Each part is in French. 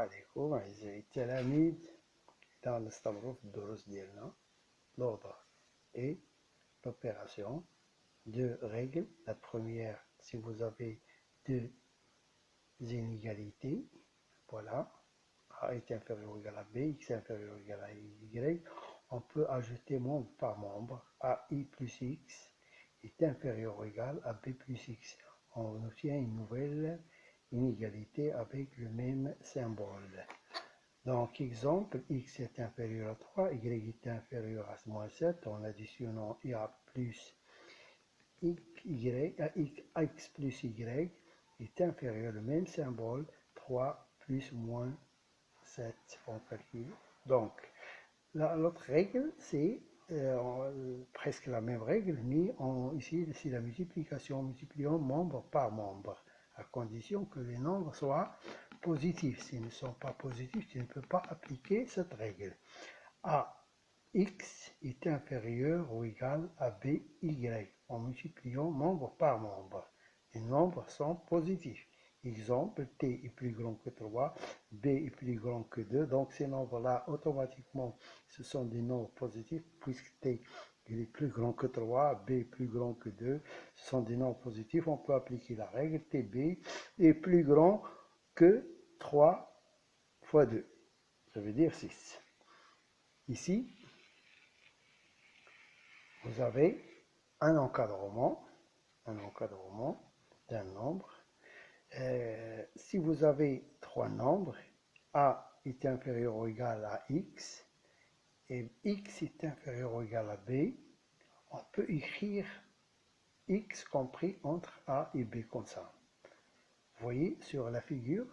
عليكم أعزائي التلاميذ dans نستمروا في الدروس ديالنا. L'ordre et l'opération. Deux règles. La première, si vous avez deux inégalités, voilà, A est inférieur ou égal à B, X est inférieur ou égal à Y, on peut ajouter membre par membre. AI plus X est inférieur ou égal à B plus X. On obtient une nouvelle inégalité avec le même symbole. Donc, exemple, X est inférieur à 3, Y est inférieur à moins 7, en additionnant A plus X plus Y est inférieur au même symbole, 3 plus moins 7, on calcule. Donc, l'autre règle, c'est presque la même règle, mais ici, c'est la multiplication, multipliant membre par membre, à condition que les nombres soient positifs. S'ils ne sont pas positifs, tu ne peux pas appliquer cette règle. AX est inférieur ou égal à BY, en multipliant membre par membre. Les nombres sont positifs. Exemple, T est plus grand que 3, B est plus grand que 2, donc ces nombres-là, automatiquement, ce sont des nombres positifs, puisque T il est plus grand que 3, B est plus grand que 2, ce sont des nombres positifs, on peut appliquer la règle, TB est plus grand que 3 fois 2, ça veut dire 6. Ici, vous avez un encadrement d'un nombre. Si vous avez trois nombres, A est inférieur ou égal à X et X est inférieur ou égal à B, on peut écrire X compris entre A et B comme ça. Vous voyez sur la figure,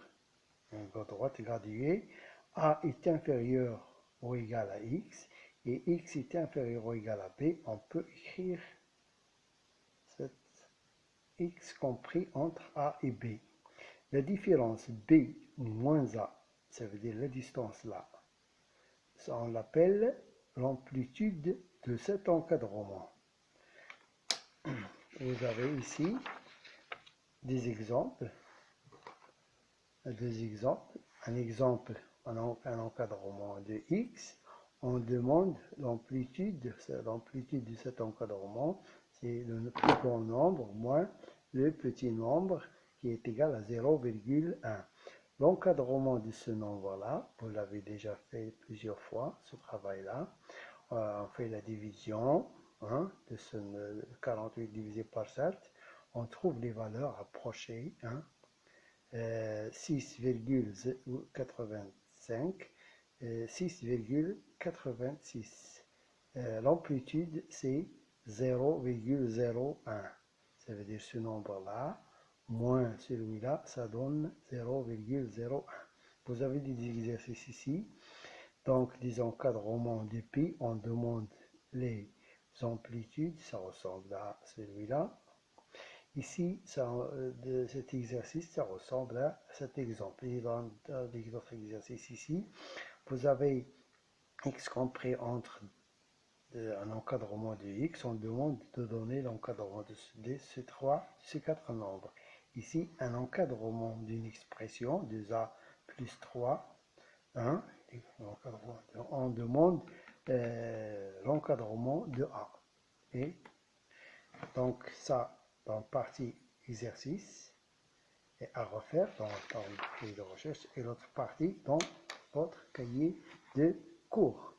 à droite graduée, A est inférieur ou égal à X et X est inférieur ou égal à B, on peut écrire cette X compris entre A et B. La différence B moins A, ça veut dire la distance là, ça on l'appelle l'amplitude de cet encadrement. Vous avez ici des exemples. Un exemple, un encadrement de X, on demande l'amplitude de cet encadrement, c'est le plus grand nombre moins le petit nombre qui est égal à 0,1. L'encadrement de ce nombre-là, vous l'avez déjà fait plusieurs fois, ce travail-là. On fait la division de ce 48 divisé par 7. On trouve les valeurs approchées. 6,85, 6,86. L'amplitude, c'est 0,01. Ça veut dire ce nombre-là, moins celui-là, ça donne 0,01. Vous avez des exercices ici. Donc, des encadrements de pi, on demande les amplitudes, ça ressemble à celui-là. Ici, de cet exercice, ça ressemble à cet exemple. Et dans les autres exercices ici, vous avez X compris entre un encadrement de X, on demande de donner l'encadrement de ces quatre nombres. Ici, un encadrement d'une expression, 2A plus 3, on demande l'encadrement de A. Et donc ça, dans la partie exercice, et à refaire dans le cahier de recherche, et l'autre partie dans votre cahier de cours.